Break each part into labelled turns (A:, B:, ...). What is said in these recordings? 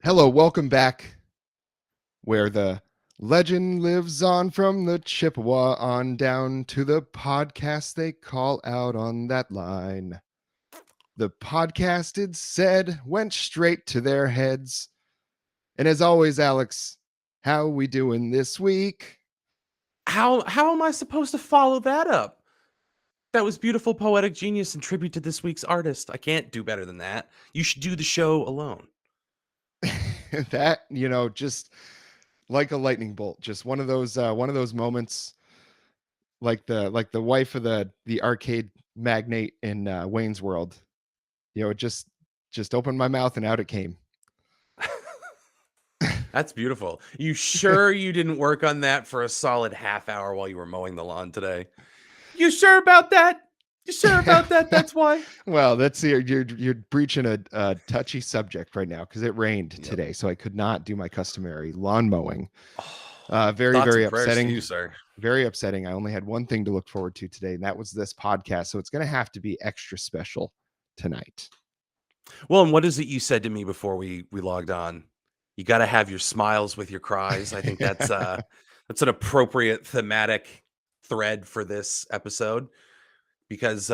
A: Hello, welcome back, where the legend lives on from the Chippewa on down to the podcast they call out on that line. The podcast, it said, went straight to their heads. And as always, Alex, how we doing this week?
B: How am I supposed to follow that up? That was beautiful poetic genius and tribute to this week's artist. I can't do better than that. You should do the show alone.
A: That, just like a lightning bolt, just one of those moments like the wife of the arcade magnate in Wayne's World. It just opened my mouth and out it came.
B: That's beautiful. You sure you didn't work on that for a solid half hour while you were mowing the lawn today? You sure about that? You sure about that? That's why.
A: Well, you're breaching a touchy subject right now because it rained today, so I could not do my customary lawn mowing. Very upsetting.
B: You, sir.
A: Very upsetting. I only had one thing to look forward to today, and that was this podcast. So it's going to have to be extra special tonight.
B: Well, and what is it you said to me before we logged on? You got to have your smiles with your cries. I think that's an appropriate thematic thread for this episode, because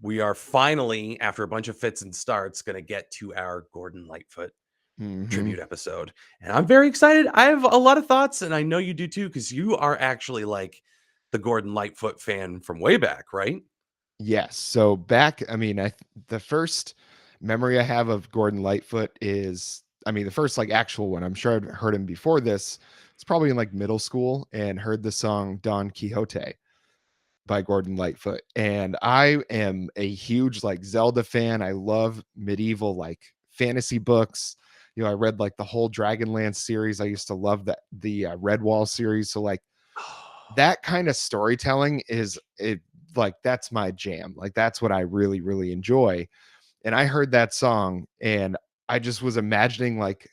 B: we are finally, after a bunch of fits and starts, going to get to our Gordon Lightfoot tribute episode. And I'm very excited. I have a lot of thoughts, and I know you do too, because you are actually like the Gordon Lightfoot fan from way back, right?
A: Yes. So back, the first memory I have of Gordon Lightfoot is, the first like actual one. I'm sure I'd heard him before this. It's probably in like middle school and heard the song Don Quixote by Gordon Lightfoot. And I am a huge like Zelda fan. I love medieval like fantasy books. I read like the whole Dragonlance series. I used to love the Redwall series. So like that kind of storytelling that's my jam. Like that's what I really, really enjoy. And I heard that song and I just was imagining, like,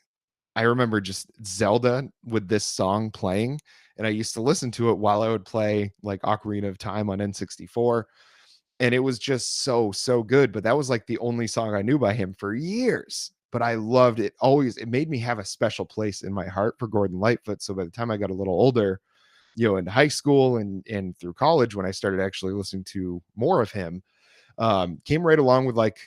A: I remember just Zelda with this song playing, and I used to listen to it while I would play like Ocarina of Time on N64. And it was just so, so good. But that was like the only song I knew by him for years. But I loved it. Always, it made me have a special place in my heart for Gordon Lightfoot. So by the time I got a little older, into high school and through college, when I started actually listening to more of him, came right along with like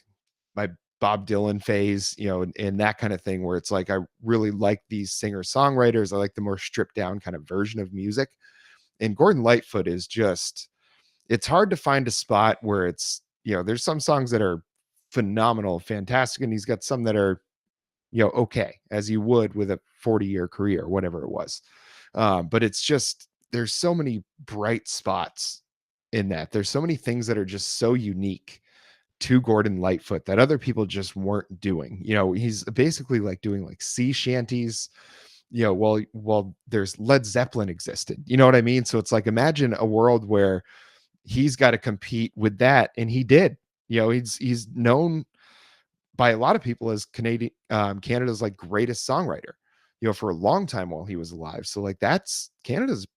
A: my Bob Dylan phase, and that kind of thing, where it's like I really like these singer-songwriters. I like the more stripped down kind of version of music. And Gordon Lightfoot is just, it's hard to find a spot where it's, there's some songs that are phenomenal, fantastic, and he's got some that are, okay, as you would with a 40-year career, whatever it was. But it's just, there's so many bright spots in that. There's so many things that are just so unique to Gordon Lightfoot that other people just weren't doing. He's basically like doing like sea shanties, while there's Led Zeppelin existed. You know what I mean? So it's like, imagine a world where he's got to compete with that. And he did. He's known by a lot of people as Canada's like greatest songwriter, for a long time while he was alive. So like that's Canada's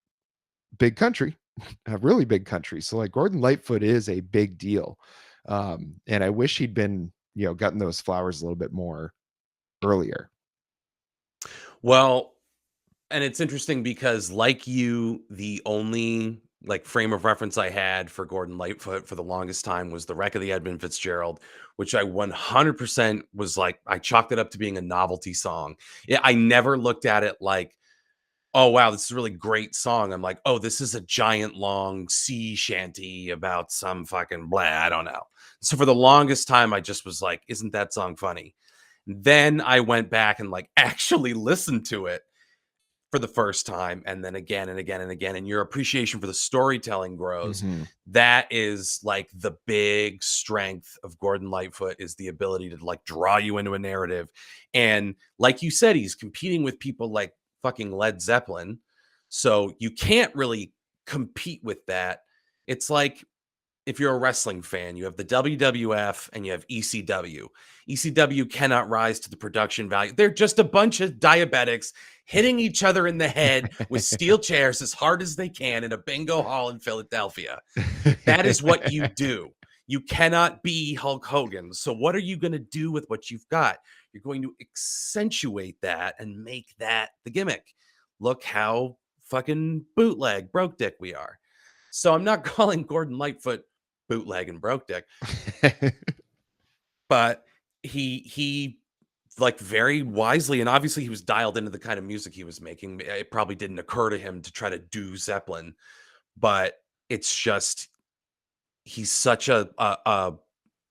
A: big country, a really big country. So like Gordon Lightfoot is a big deal. And I wish he'd been, gotten those flowers a little bit more earlier.
B: Well, and it's interesting because, like you, the only like frame of reference I had for Gordon Lightfoot for the longest time was The Wreck of the Edmund Fitzgerald, which I 100% was like, I chalked it up to being a novelty song. Yeah, I never looked at it like, oh wow, this is a really great song. I'm like, oh, this is a giant long sea shanty about some fucking blah, I don't know. So for the longest time, I just was like, isn't that song funny? Then I went back and like actually listened to it for the first time, and then again and again and again, and your appreciation for the storytelling grows. That is like the big strength of Gordon Lightfoot, is the ability to like draw you into a narrative. And like you said, he's competing with people like fucking Led Zeppelin, so you can't really compete with that. It's like, if you're a wrestling fan, you have the WWF and you have ECW. ECW cannot rise to the production value. They're just a bunch of diabetics hitting each other in the head with steel chairs as hard as they can in a bingo hall in Philadelphia. That is what you do. You cannot be Hulk Hogan. So what are you going to do with what you've got? You're going to accentuate that and make that the gimmick. Look how fucking bootleg broke dick we are. So I'm not calling Gordon Lightfoot bootleg and broke dick, but he like very wisely, and obviously he was dialed into the kind of music he was making. It probably didn't occur to him to try to do Zeppelin, but it's just he's such a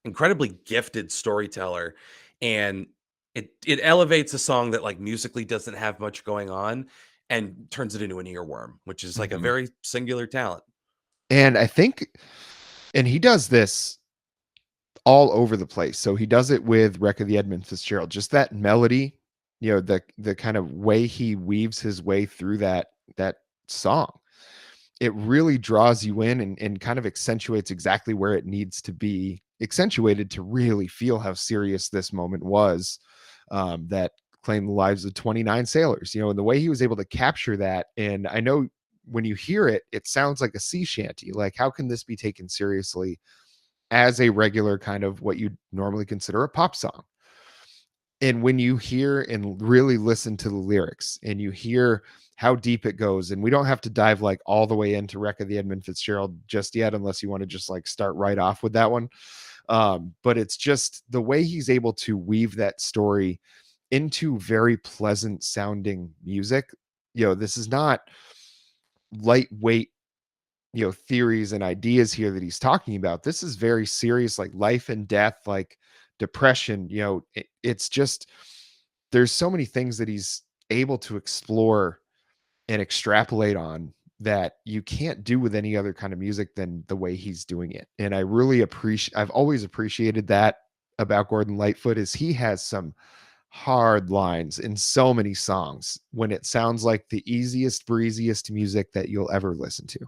B: incredibly gifted storyteller, and it elevates a song that like musically doesn't have much going on and turns it into an earworm, which is like a
A: Mhm.
B: very singular talent.
A: And I think, and he does this all over the place. So he does it with Wreck of the Edmund Fitzgerald. Just that melody, the kind of way he weaves his way through that song. It really draws you in and kind of accentuates exactly where it needs to be accentuated to really feel how serious this moment was, that claimed the lives of 29 sailors, and the way he was able to capture that. And I know when you hear it, it sounds like a sea shanty. Like, how can this be taken seriously as a regular kind of what you'd normally consider a pop song? And when you hear and really listen to the lyrics and you hear how deep it goes, and we don't have to dive like all the way into Wreck of the Edmund Fitzgerald just yet, unless you want to just like start right off with that one. But it's just the way he's able to weave that story into very pleasant sounding music. This is not lightweight, theories and ideas here that he's talking about. This is very serious, like life and death, like depression. It's just, there's so many things that he's able to explore and extrapolate on that you can't do with any other kind of music than the way he's doing it. And I've always appreciated that about Gordon Lightfoot, is he has some hard lines in so many songs when it sounds like the easiest, breeziest music that you'll ever listen to.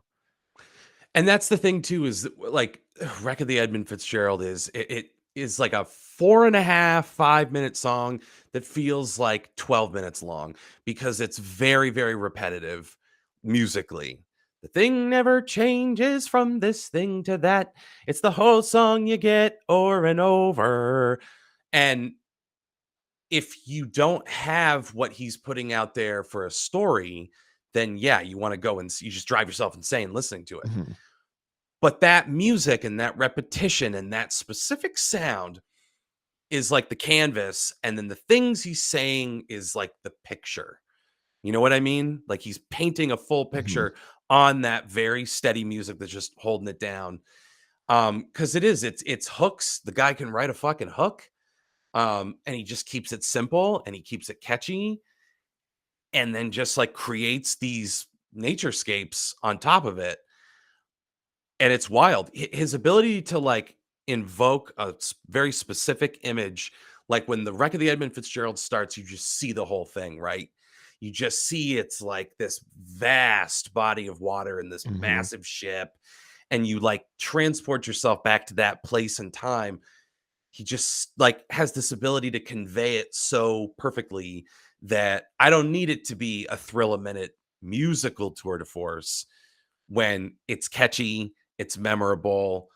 B: And that's the thing too, is that, like, Wreck of the Edmund Fitzgerald it is like a 4.5, 5 minute song that feels like 12 minutes long because it's very, very repetitive musically. The thing never changes from this thing to that. It's the whole song you get over and over. And if you don't have what he's putting out there for a story, then yeah, you want to go and you just drive yourself insane listening to it.
A: Mhm.
B: But that music and that repetition and that specific sound is like the canvas, and then the things he's saying is like the picture. You know what I mean? Like he's painting a full
A: Mhm.
B: picture on that very steady music that's just holding it down. Because it's hooks. The guy can write a fucking hook. And he just keeps it simple and he keeps it catchy, and then just like creates these naturescapes on top of it. And it's wild. His ability to like invoke a very specific image, like when the Wreck of the Edmund Fitzgerald starts, you just see the whole thing, right? You just see it's like this vast body of water in this
A: Mhm.
B: massive ship, and you like transport yourself back to that place and time. He just like has this ability to convey it so perfectly that I don't need it to be a thrill a minute musical tour de force when it's catchy, it's memorable,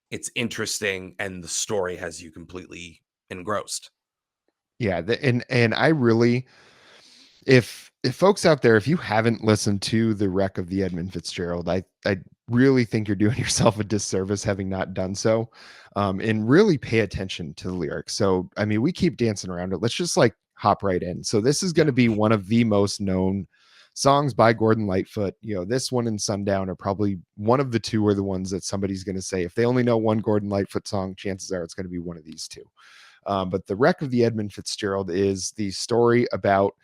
B: it's interesting, and the story has you completely engrossed.
A: Yeah, and I really, if folks out there, if you haven't listened to the Wreck of the Edmund Fitzgerald, I really think you're doing yourself a disservice having not done so, and really pay attention to the lyrics. So, I mean, we keep dancing around it. Let's just like hop right in. So, this is going
B: Yeah.
A: to be one of the most known songs by Gordon Lightfoot. This one and Sundown are probably one of the two are the ones that somebody's going to say if they only know one Gordon Lightfoot song, chances are it's going to be one of these two. But the Wreck of the Edmund Fitzgerald is the story about,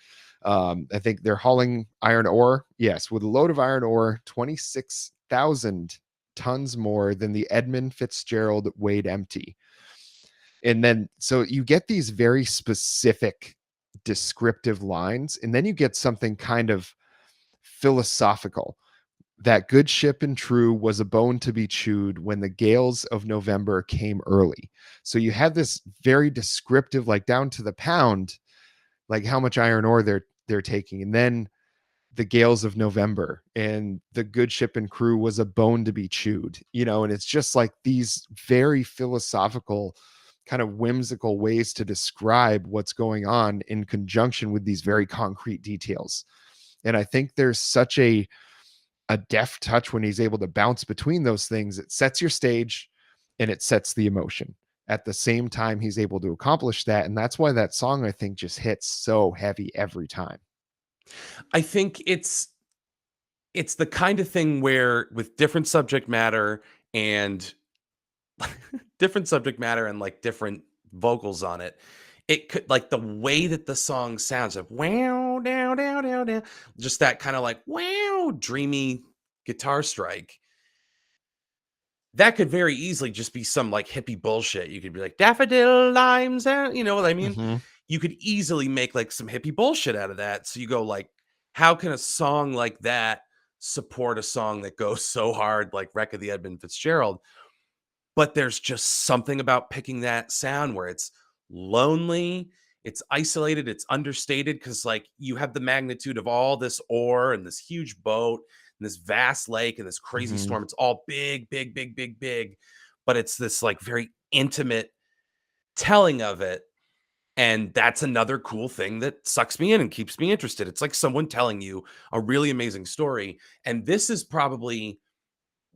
A: I think they're hauling iron ore. Yes, with a load of iron ore, 26,000 tons more than the Edmund Fitzgerald weighed empty. And then, so you get these very specific descriptive lines, and then you get something kind of philosophical. That good ship and true was a bone to be chewed when the gales of November came early. So you have this very descriptive, like down to the pound, like how much iron ore they're taking. And then the gales of November and the good ship and crew was a bone to be chewed, and it's just like these very philosophical, kind of whimsical ways to describe what's going on in conjunction with these very concrete details. And I think there's such a deft touch when he's able to bounce between those things. It sets your stage and it sets the emotion. At the same time, he's able to accomplish that. And that's why that song, I think, just hits so heavy every time.
B: I think it's the kind of thing where with different subject matter and different subject matter and like different vocals on it, it could like the way that the song sounds like wow down down down down, just that kind of like wow dreamy guitar strike. That could very easily just be some like hippie bullshit. You could be like daffodil limes, you know what I mean?
A: Hmm.
B: You could easily make like some hippie bullshit out of that. So you go like, how can a song like that support a song that goes so hard like Wreck of the Edmund Fitzgerald? But there's just something about picking that sound where it's lonely, it's isolated, it's understated because like you have the magnitude of all this ore and this huge boat and this vast lake and this crazy
A: Hmm.
B: storm. It's all big, big, big, big, big, but it's this like very intimate telling of it. And that's another cool thing that sucks me in and keeps me interested. It's like someone telling you a really amazing story. And this is probably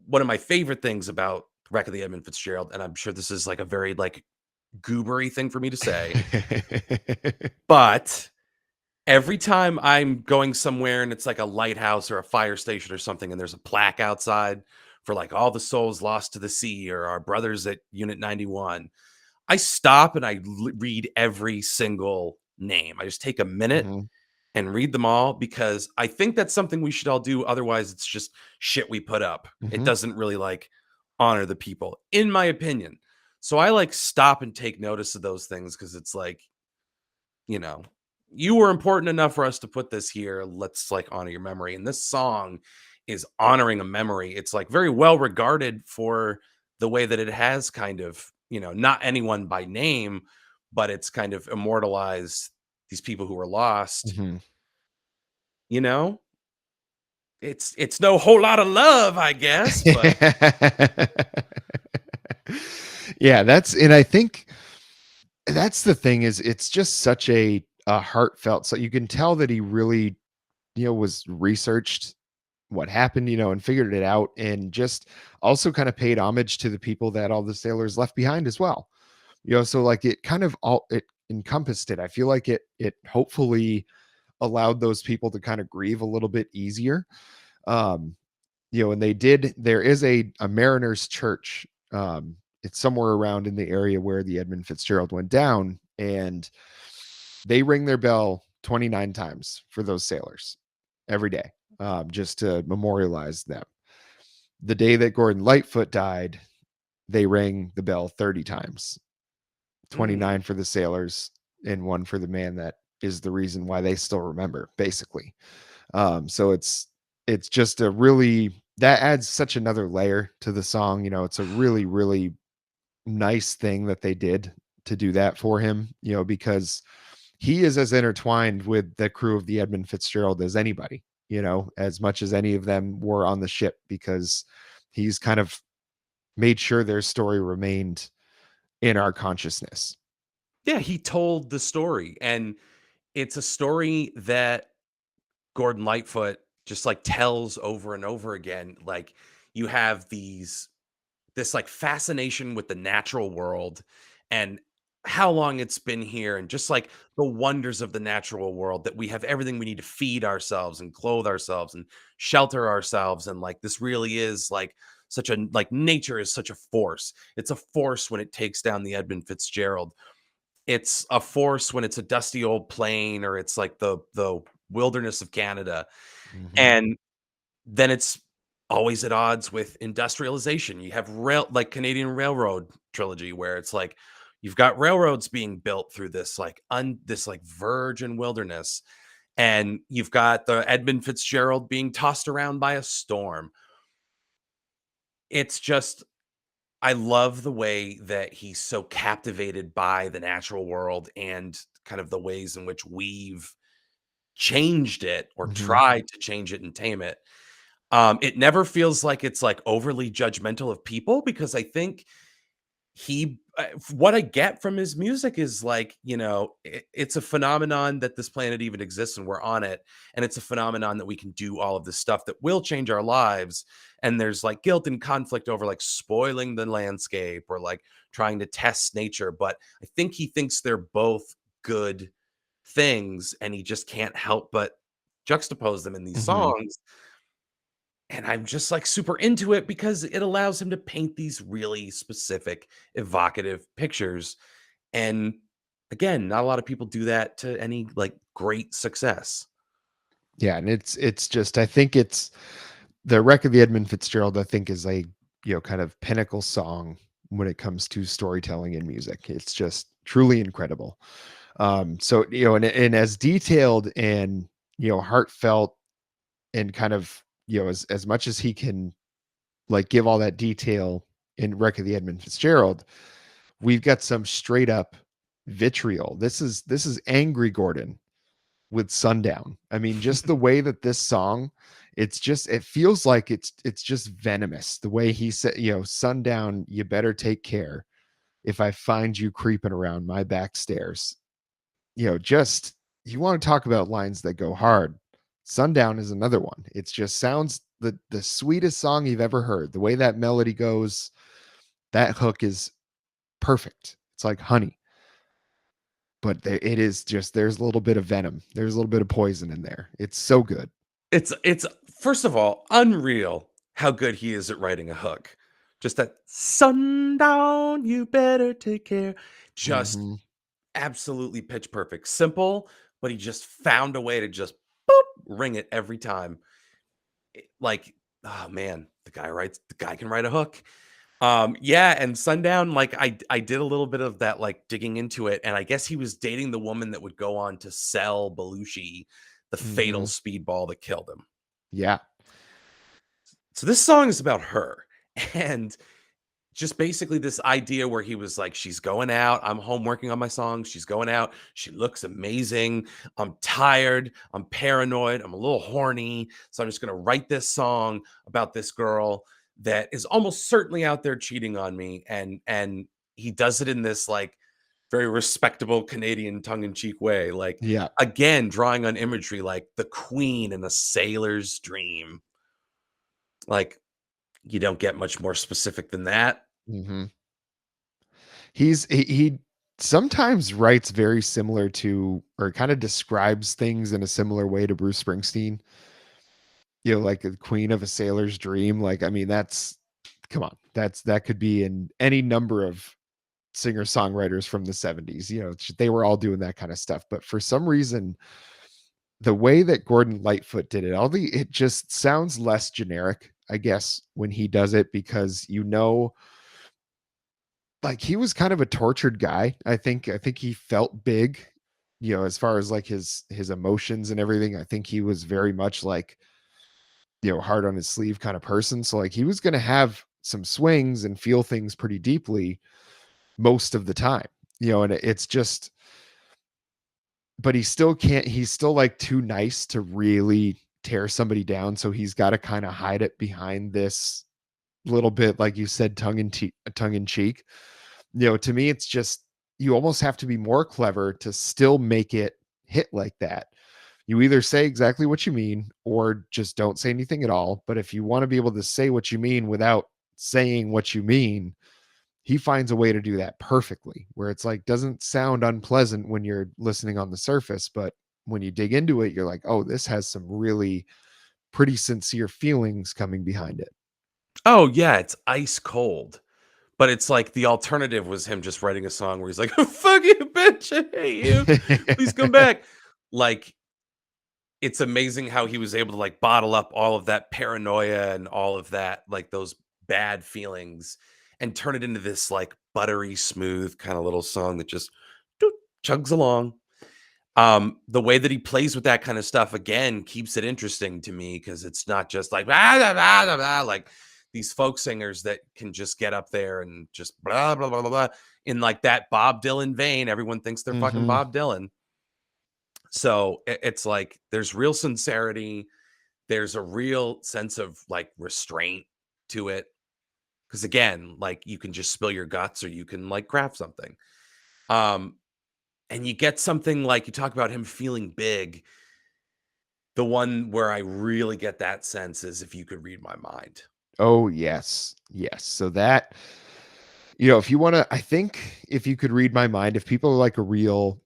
B: one of my favorite things about Wreck of the Edmund Fitzgerald, and I'm sure this is like a very like goobery thing for me to say, but every time I'm going somewhere and it's like a lighthouse or a fire station or something, and there's a plaque outside for like all the souls lost to the sea or our brothers at Unit 91, I stop and read every single name. I just take a minute
A: Hmm.
B: and read them all because I think that's something we should all do. Otherwise, it's just shit we put up. It
A: Hmm.
B: doesn't really like honor the people, in my opinion. So I like stop and take notice of those things because it's like, you know, you were important enough for us to put this here. Let's like honor your memory. And this song is honoring a memory. It's like very well regarded for the way that it has kind of, not anyone by name, but it's kind of immortalized these people who were lost,
A: Hmm.
B: you know? It's no whole lot of love, I guess, but
A: Yeah, and I think that's the thing is it's just such a heartfelt, so you can tell that he really, was researched what happened, and figured it out, and just also kind of paid homage to the people that all the sailors left behind as well. So like it kind of all it encompassed it. I feel like it hopefully allowed those people to kind of grieve a little bit easier. Um, and there is a Mariners church. It's somewhere around in the area where the Edmund Fitzgerald went down, and they ring their bell 29 times for those sailors every day, just to memorialize them. The day that Gordon Lightfoot died, they rang the bell 30 times,
B: mm,
A: 29 for the sailors and one for the man that is the reason why they still remember, basically. So it's just a really that adds such another layer to the song. It's a really, really nice thing that they did to do that for him, because he is as intertwined with the crew of the Edmund Fitzgerald as anybody, as much as any of them were on the ship, because he's kind of made sure their story remained in our consciousness.
B: yeah, he told the story, and it's a story that Gordon Lightfoot just like tells over and over again. Like you have this like fascination with the natural world and how long it's been here and just like the wonders of the natural world that we have everything we need to feed ourselves and clothe ourselves and shelter ourselves and like this really is like such a like nature is such a force. It's a force when it takes down the Edmund Fitzgerald. It's a force when it's a dusty old plain or it's like the wilderness of Canada.
A: Mhm.
B: And then it's always at odds with industrialization. You have like Canadian Railroad trilogy where it's like you've got railroads being built through this like this like virgin wilderness and you've got the Edmund Fitzgerald being tossed around by a storm. It's just I love the way that he's so captivated by the natural world and kind of the ways in which we've changed it or
A: Mhm.
B: tried to change it and tame it. It never feels like it's like overly judgmental of people because I think what I get from his music is like, it's a phenomenon that this planet even exists and we're on it. And it's a phenomenon that we can do all of this stuff that will change our lives. And there's like guilt and conflict over like spoiling the landscape or like trying to test nature. But I think he thinks they're both good things and he just can't help but juxtapose them in these
A: Mhm.
B: songs. And I'm just like super into it because it allows him to paint these really specific, evocative pictures. And again, not a lot of people do that to any like great success.
A: Yeah, and it's just I think it's the Wreck of the Edmund Fitzgerald, I think, is a, kind of pinnacle song when it comes to storytelling in music. It's just truly incredible. So, and as detailed and, heartfelt and kind of, as much as he can like give all that detail in Wreck of the Edmund Fitzgerald, we've got some straight up vitriol. This is angry Gordon with Sundown. I mean, just the way that this song, it feels like it's just venomous. The way he said, Sundown, you better take care if I find you creeping around my back stairs. Just you want to talk about lines that go hard. Sundown is another one. It's just sounds the sweetest song you've ever heard. The way that melody goes, that hook is perfect. It's like honey. But it is just there's a little bit of venom. There's a little bit of poison in there. It's so good.
B: It's first of all unreal how good he is at writing a hook. Just that sundown, you better take care. Just
A: Mhm.
B: absolutely pitch perfect. Simple, but he just found a way to just boop, ring it every time. Like, oh man, the guy can write a hook. Yeah, and Sundown, like I did a little bit of that like digging into it, and I guess he was dating the woman that would go on to sell Belushi the fatal
A: Mhm.
B: speedball that killed him.
A: Yeah.
B: So this song is about her. And just basically this idea where he was like, she's going out. I'm home working on my song. She's going out. She looks amazing. I'm tired. I'm paranoid. I'm a little horny. So I'm just going to write this song about this girl that is almost certainly out there cheating on me. And he does it in this like very respectable Canadian tongue-in-cheek way. Like
A: Yeah.
B: again, drawing on imagery like the queen in a sailor's dream. Like you don't get much more specific than that.
A: Mhm. He sometimes writes very similar to or kind of describes things in a similar way to Bruce Springsteen. Like the queen of a sailor's dream. Like, I mean, that's come on. That could be in any number of singer-songwriters from the 70s. They were all doing that kind of stuff. But for some reason, the way that Gordon Lightfoot did it, it just sounds less generic, I guess, when he does it because like he was kind of a tortured guy. I think he felt big, as far as like his emotions and everything. I think he was very much like, hard on his sleeve kind of person. So like he was going to have some swings and feel things pretty deeply most of the time. And it's just but he still can't he's still like too nice to really tear somebody down, so he's got to kind of hide it behind this little bit like you said tongue in cheek. To me it's just you almost have to be more clever to still make it hit like that. You either say exactly what you mean or just don't say anything at all, but if you want to be able to say what you mean without saying what you mean, he finds a way to do that perfectly where it's like doesn't sound unpleasant when you're listening on the surface, but when you dig into it you're like, oh, this has some really pretty sincere feelings coming behind it.
B: Oh yeah, it's ice cold. But it's like the alternative was him just writing a song where he's like, "Fuck you, bitch, I hate you. Please come back." Like it's amazing how he was able to like bottle up all of that paranoia and all of that, like those bad feelings, and turn it into this like buttery smooth kind of little song that just doot, chugs along. The way that he plays with that kind of stuff again keeps it interesting to me because it's not just like blah, blah, blah, blah, blah, like these folk singers that can just get up there and just blah blah blah blah blah in like that Bob Dylan vein. Everyone thinks they're fucking
A: Hmm.
B: Bob Dylan. So it's like there's real sincerity, there's a real sense of like restraint to it. Because again, like you can just spill your guts or you can like craft something. Um, and you get something like you talk about him feeling big. The one where I really get that sense is if you could read my mind.
A: Oh, yes. Yes. So that, if you want to, I think if you could read my mind, if people are like a real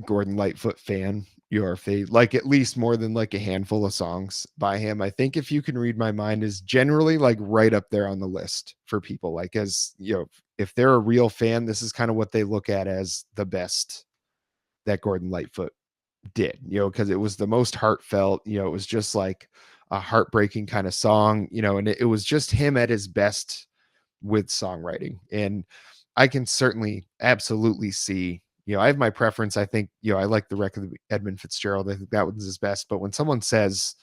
A: Gordon Lightfoot fan, if they like at least more than like a handful of songs by him, I think if you can read my mind is generally like right up there on the list for people. Like, as if they're a real fan, this is kind of what they look at as the best that Gordon Lightfoot did, because it was the most heartfelt. It was just like a heartbreaking kind of song, and it was just him at his best with songwriting. And I can certainly absolutely see, I have my preference. I think, I like the record of Edmund Fitzgerald. I think that one's his best. But when someone says,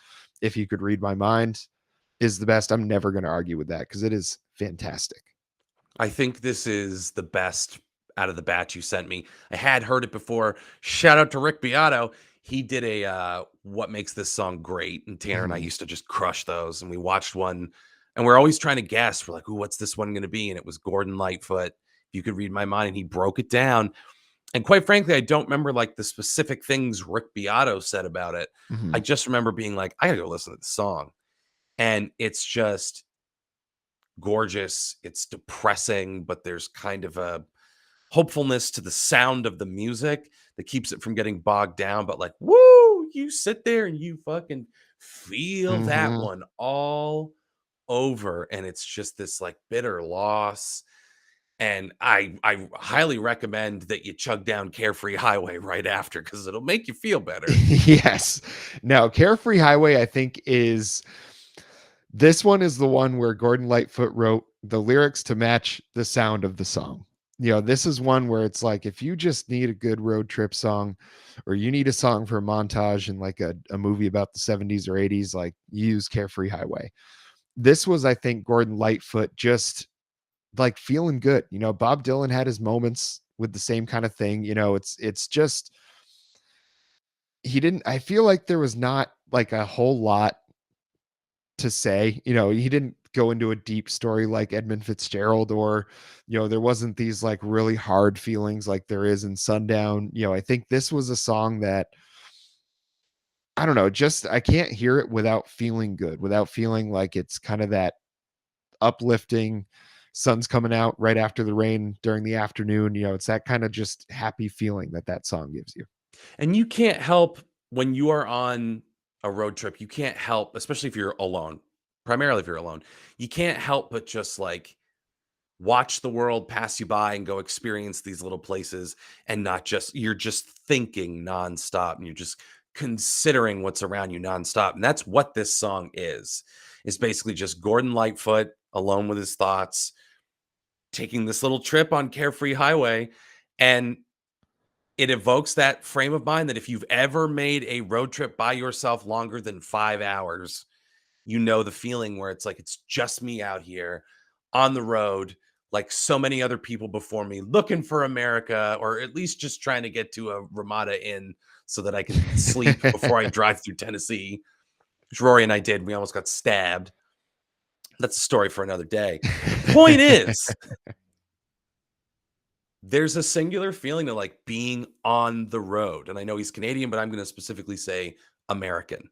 A: if you could read my mind is the best, I'm never going to argue with that because it is fantastic.
B: I think this is the best out of the batch you sent me. I had heard it before. Shout out to Rick Beato. He did a what makes this song great. And Tanner and I
A: Mhm.
B: used to just crush those. And we watched one and we're always trying to guess. We're like, ooh, what's this one going to be? And it was Gordon Lightfoot. If you could read my mind, and he broke it down. And quite frankly, I don't remember like the specific things Rick Beato said about it. I
A: Mhm.
B: just remember being like, I gotta go listen to the song. And it's just gorgeous. It's depressing, but there's kind of a hopefulness to the sound of the music that keeps it from getting bogged down. But like, woo, you sit there and you fucking feel that
A: Mhm.
B: one all over. And it's just this like bitter loss. And I highly recommend that you chug down Carefree Highway right after because it'll make you feel better.
A: Yes. Now, Carefree Highway, I think, is this one is the one where Gordon Lightfoot wrote the lyrics to match the sound of the song. This is one where it's like if you just need a good road trip song or you need a song for a montage in like a movie about the 70s or 80s, like use Carefree Highway. This was, I think, Gordon Lightfoot just like feeling good. Bob Dylan had his moments with the same kind of thing. It's just he didn't I feel like there was not like a whole lot to say. He didn't go into a deep story like Edmund Fitzgerald, or there wasn't these like really hard feelings like there is in Sundown. I think this was a song that I don't know, just I can't hear it without feeling good, without feeling like it's kind of that uplifting sun's coming out right after the rain during the afternoon. It's that kind of just happy feeling that song gives you.
B: And you can't help when you are on a road trip, you can't help, especially if you're alone, primarily if you're alone, you can't help but just like watch the world pass you by and go experience these little places and not just, you're just thinking nonstop and you're just considering what's around you nonstop. And that's what this song is basically just Gordon Lightfoot alone with his thoughts, taking this little trip on Carefree Highway. And it evokes that frame of mind that if you've ever made a road trip by yourself longer than 5 hours, you know the feeling where it's like, it's just me out here on the road, like so many other people before me, looking for America, or at least just trying to get to a Ramada Inn so that I can sleep before I drive through Tennessee, which Rory and I did. We almost got stabbed. That's a story for another day. The point is, there's a singular feeling of like being on the road. And I know he's Canadian, but I'm going to specifically say American,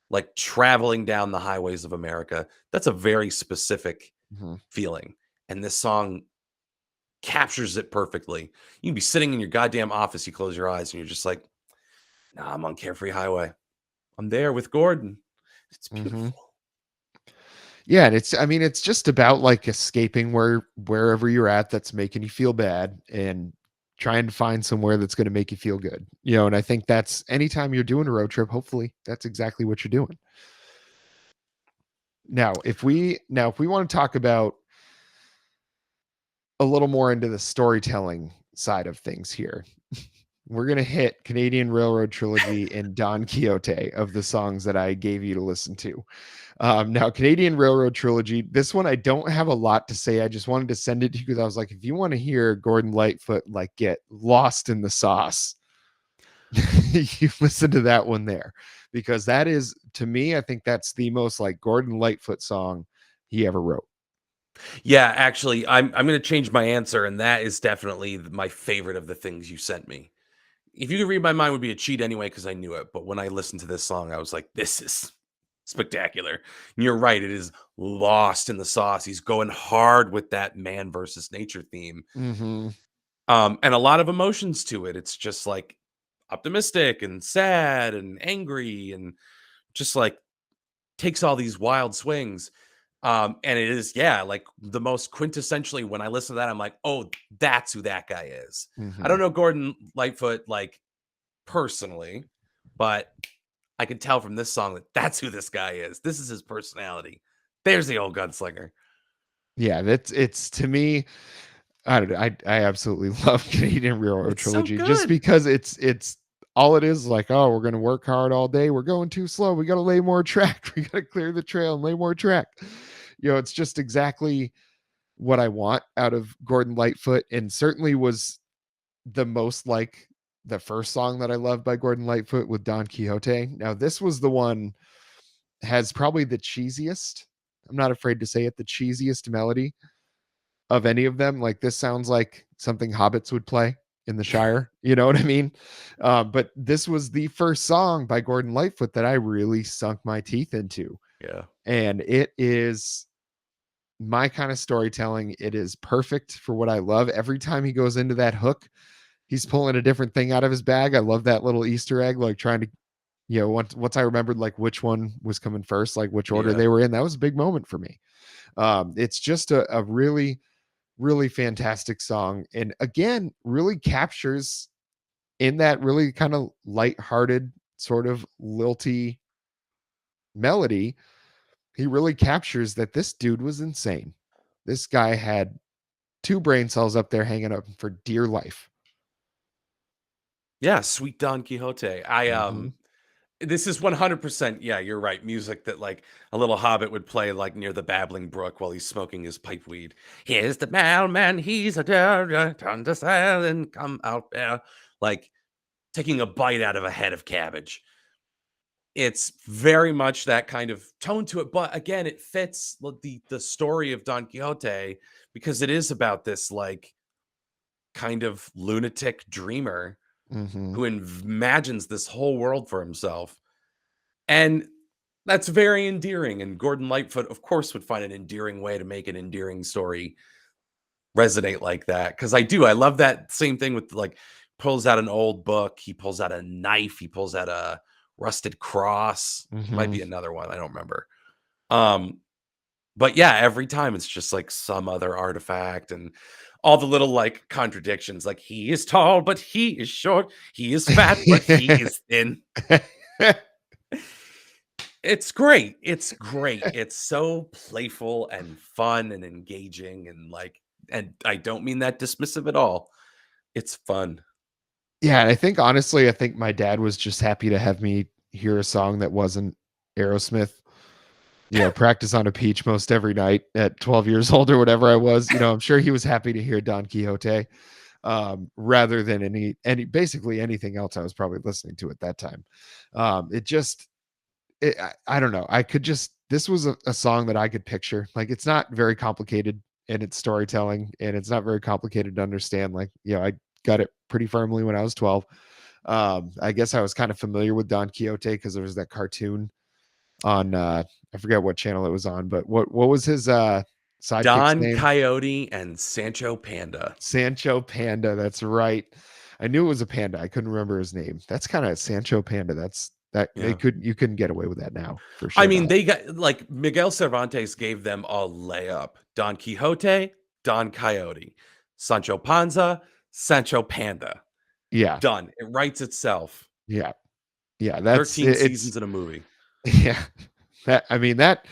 B: like traveling down the highways of America. That's a very specific
A: Mhm.
B: feeling. And this song captures it perfectly. You can be sitting in your goddamn office, you close your eyes, and you're just like, nah, I'm on Carefree Highway. I'm there with Gordon. It's
A: Mhm.
B: beautiful.
A: Yeah, and I mean, it's just about like escaping wherever you're at that's making you feel bad and trying to find somewhere that's going to make you feel good. And I think that's anytime you're doing a road trip, hopefully that's exactly what you're doing. Now if we want to talk about a little more into the storytelling side of things here, we're going to hit Canadian Railroad Trilogy and Don Quixote of the songs that I gave you to listen to. Now, Canadian Railroad Trilogy, this one I don't have a lot to say. I just wanted to send it to you because I was like, if you want to hear Gordon Lightfoot like get lost in the sauce, You listen to that one there, because that is, to me, I think that's the most like Gordon Lightfoot song he ever wrote.
B: Yeah, actually, I'm gonna change my answer, and that is definitely my favorite of the things you sent me. If you could read my mind would be a cheat anyway because I knew it. But when I listened to this song, I was like, this is spectacular. And you're right, it is lost in the sauce. He's going hard with that man versus nature theme.
A: Mm-hmm.
B: And a lot of emotions to it. It's just like optimistic and sad and angry and just like takes all these wild swings. And it is, yeah, like the most quintessentially when I listen to that, I'm like, oh, that's who that guy is. I
A: Mm-hmm.
B: don't know Gordon Lightfoot like personally, but I can tell from this song that that's who this guy is. This is his personality. There's the old gunslinger.
A: Yeah, that's, it's, to me, I don't know. I absolutely love Canadian Railroad
B: It's so
A: Trilogy, just
B: good.
A: because it's all it is like, oh, we're gonna work hard all day. We're going too slow. We gotta lay more track. We gotta clear the trail and lay more track. It's just exactly what I want out of Gordon Lightfoot, and certainly was the most like the first song that I loved by Gordon Lightfoot with Don Quixote. Now, this was the one, has probably the cheesiest. I'm not afraid to say it, the cheesiest melody of any of them. Like, this sounds like something hobbits would play in the Shire. You know what I mean? But this was the first song by Gordon Lightfoot that I really sunk my teeth into.
B: Yeah.
A: And it is my kind of storytelling. It is perfect for what I love. Every time he goes into that hook, he's pulling a different thing out of his bag. I love that little Easter egg, like trying to, once I remembered like which one was coming first, like which order
B: Yeah.
A: they were in, that was a big moment for me. It's just a really, really fantastic song. And again, really captures in that really kind of lighthearted, sort of lilty melody. He really captures that this dude was insane. This guy had two brain cells up there hanging up for dear life.
B: Yeah. Sweet Don Quixote. I
A: Mm-hmm.
B: this is 100%. Yeah, you're right. Music that like a little hobbit would play like near the babbling brook while he's smoking his pipe weed. Here's the mailman. He's a turn to sail and come out there. Like taking a bite out of a head of cabbage. It's very much that kind of tone to it, but again, it fits the story of Don Quixote because it is about this like kind of lunatic dreamer
A: Mm-hmm.
B: who imagines this whole world for himself. And that's very endearing. And Gordon Lightfoot, of course, would find an endearing way to make an endearing story resonate like that. Cause I do. I love that same thing with like pulls out an old book, he pulls out a knife, he pulls out a rusted cross. Might
A: Mm-hmm.
B: be another one. I don't remember. Um, but yeah, every time it's just like some other artifact and all the little like contradictions, like he is tall, but he is short, he is fat, but he is thin. It's great. It's great. It's so playful and fun and engaging and like and I don't mean that dismissive at all. It's fun.
A: Yeah, I think honestly, I think my dad was just happy to have me hear a song that wasn't Aerosmith. Practice on a peach most every night at 12 years old or whatever I was. I'm sure he was happy to hear Don Quixote, rather than any basically anything else I was probably listening to at that time. It just, I don't know. I could just, this was a song that I could picture. Like, it's not very complicated in its storytelling, and it's not very complicated to understand. Like, I got it pretty firmly when I was 12. I guess I was kind of familiar with Don Quixote because there was that cartoon on, I forget what channel it was on, but what was his sidekick's
B: Don
A: name?
B: Coyote and Sancho Panda.
A: Sancho Panda. That's right. I knew it was a panda. I couldn't remember his name. That's kind of Sancho Panda. That's that they
B: Yeah.
A: could you couldn't get away with that now for
B: I
A: sure
B: mean,
A: not.
B: they got like Miguel Cervantes gave them a layup. Don Quixote, Don Coyote, Sancho Panza, Sancho Panda.
A: Yeah.
B: Done. It writes itself.
A: Yeah. Yeah. That's
B: 13
A: it's
B: seasons in a movie.
A: yeah. That, I mean, that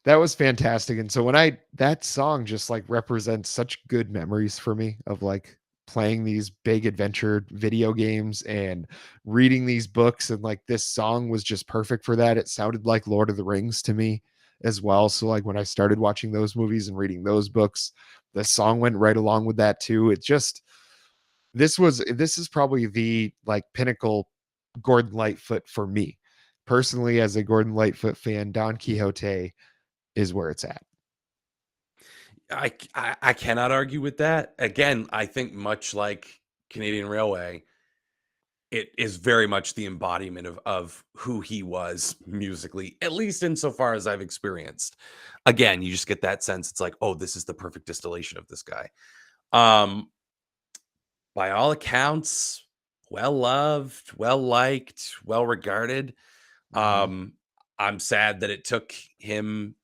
A: was fantastic. And so that song just like represents such good memories for me of like playing these big adventure video games and reading these books. And like, this song was just perfect for that. It sounded like Lord of the Rings to me as well. So like, when I started watching those movies and reading those books, the song went right along with that too. It just, this is probably the like pinnacle Gordon Lightfoot for me. Personally, as a Gordon Lightfoot fan, Don Quixote is where it's at.
B: I cannot argue with that. Again, I think much like Canadian Railway, it is very much the embodiment of who he was musically, at least insofar as I've experienced. Again, you just get that sense. It's like, oh, this is the perfect distillation of this guy. Um, by all accounts, well loved, well liked, well regarded.
A: Mm-hmm.
B: Um, I'm sad that it took him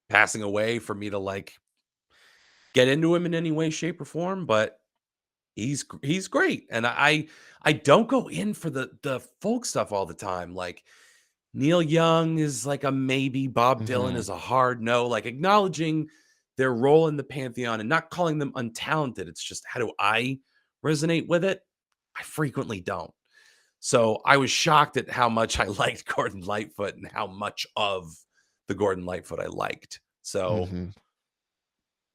B: passing away for me to like get into him in any way, shape, or form, but he's great. And I don't go in for the folk stuff all the time. Like Neil Young is like a maybe, Bob Dylan
A: Mm-hmm.
B: is a hard no, like acknowledging their role in the pantheon and not calling them untalented. It's just how do I resonate with it? I frequently don't. So I was shocked at how much I liked Gordon Lightfoot and how much of the Gordon Lightfoot I liked. So
A: Mm-hmm.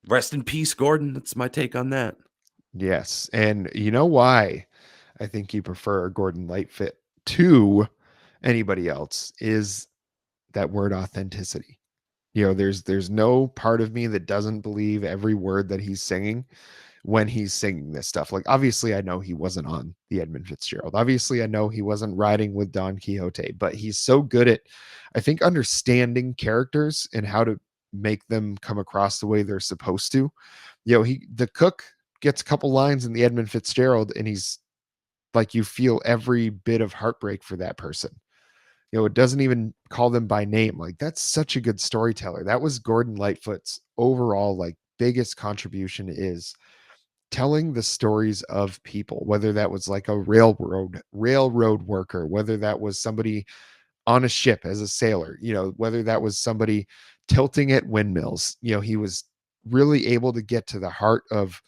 B: rest in peace, Gordon. That's my take on that.
A: Yes. And you know why I think you prefer Gordon Lightfoot to anybody else is that word authenticity. There's no part of me that doesn't believe every word that he's singing when he's singing this stuff. Like, obviously, I know he wasn't on the Edmund Fitzgerald. Obviously, I know he wasn't riding with Don Quixote, but he's so good at, I think, understanding characters and how to make them come across the way they're supposed to. The cook gets a couple lines in the Edmund Fitzgerald, and he's like, you feel every bit of heartbreak for that person. It doesn't even call them by name. Like, that's such a good storyteller. That was Gordon Lightfoot's overall like biggest contribution, is telling the stories of people, whether that was like a railroad worker, whether that was somebody on a ship as a sailor, whether that was somebody tilting at windmills. He was really able to get to the heart of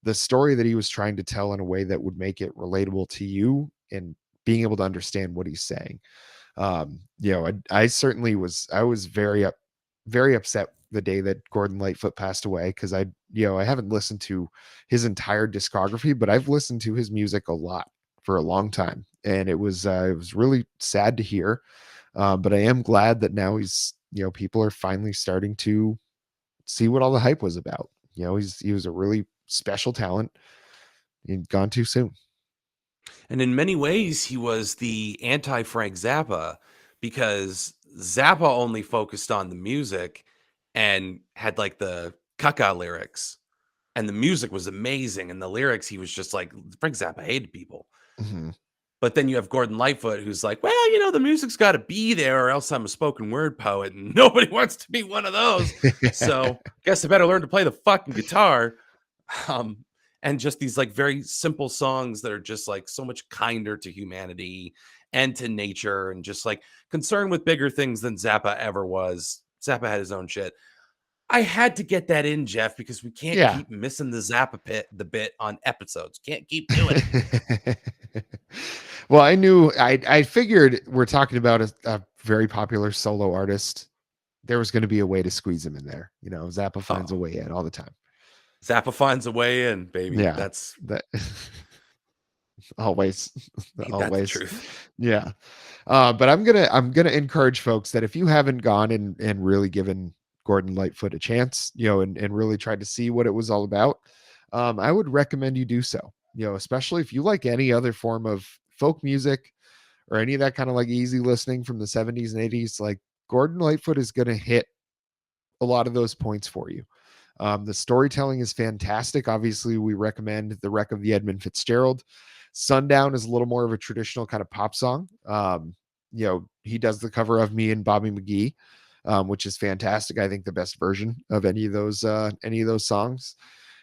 A: the story that he was trying to tell in a way that would make it relatable to you, and being able to understand what he's saying. I certainly was very upset the day that Gordon Lightfoot passed away, because I haven't listened to his entire discography, but I've listened to his music a lot for a long time, and it was really sad to hear. But I am glad that now people are finally starting to see what all the hype was about. He was a really special talent and gone too soon.
B: And in many ways, he was the anti Frank Zappa because Zappa only focused on the music and had like the caca lyrics. And the music was amazing. And the lyrics, he was just like, Frank Zappa hated people.
A: Mhm.
B: But then you have Gordon Lightfoot, who's like, well, the music's got to be there, or else I'm a spoken word poet, and nobody wants to be one of those. So, guess I better learn to play the fucking guitar. Um, and just these like very simple songs that are just like so much kinder to humanity and to nature, and just like concerned with bigger things than Zappa ever was. Zappa had his own shit. I had to get that in, Jeff, because we can't
A: Yeah.
B: keep missing the bit on episodes. Can't keep doing it.
A: Well, I figured we're talking about a very popular solo artist. There was going to be a way to squeeze him in there. Zappa finds a
B: Oh,
A: way in all the time.
B: Zappa finds a way in, baby.
A: Yeah, that always,
B: Ain't that the
A: always,
B: truth?
A: yeah. But I'm gonna encourage folks that if you haven't gone and really given Gordon Lightfoot a chance, and really tried to see what it was all about, I would recommend you do so. Especially if you like any other form of folk music or any of that kind of like easy listening from the 70s and 80s, like Gordon Lightfoot is gonna hit a lot of those points for you. The storytelling is fantastic. Obviously, we recommend The Wreck of the Edmund Fitzgerald. Sundown is a little more of a traditional kind of pop song. He does the cover of Me and Bobby McGee, which is fantastic. I think the best version of any of those songs.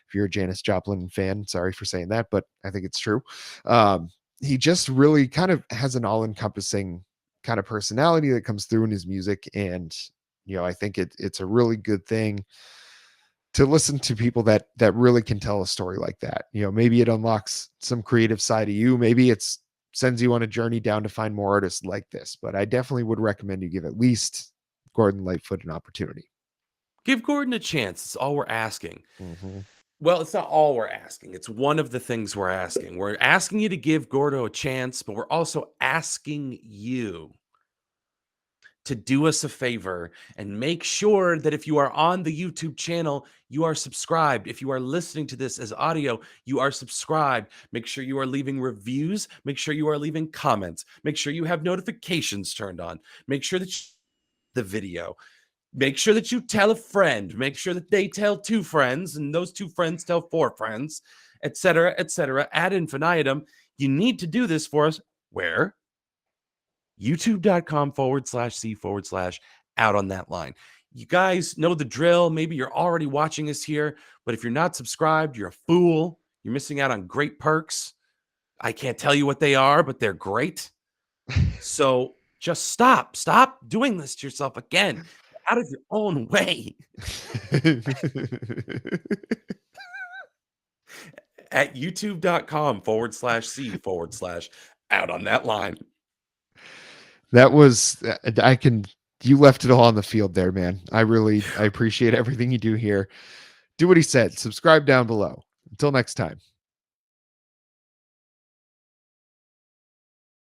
A: If you're a Janis Joplin fan, sorry for saying that, but I think it's true. He just really kind of has an all-encompassing kind of personality that comes through in his music, and I think it's a really good thing to listen to people that really can tell a story like that. Maybe it unlocks some creative side of you. Maybe it's sends you on a journey down to find more artists like this. But I definitely would recommend you give at least Gordon Lightfoot an opportunity.
B: Give Gordon a chance. That's all we're asking.
A: Mhm.
B: Well, it's not all we're asking. It's one of the things we're asking. We're asking you to give Gordo a chance, but we're also asking you to do us a favor and make sure that if you are on the YouTube channel, you are subscribed. If you are listening to this as audio, you are subscribed. Make sure you are leaving reviews. Make sure you are leaving comments. Make sure you have notifications turned on. Make sure that the video. Make sure that you tell a friend. Make sure that they tell two friends, and those two friends tell four friends, etc., ad infinitum. You need to do this for us. Where? youtube.com/C/ out on that line. You guys know the drill. Maybe you're already watching us here, but if you're not subscribed, you're a fool. You're missing out on great perks. I can't tell you what they are, but they're great. So just stop. Stop doing this to yourself again. Get out of your own way at youtube.com/C/ out on that line.
A: That was I can you left it all on the field there, man. I appreciate everything you do here. Do what he said. Subscribe down below. Until next time.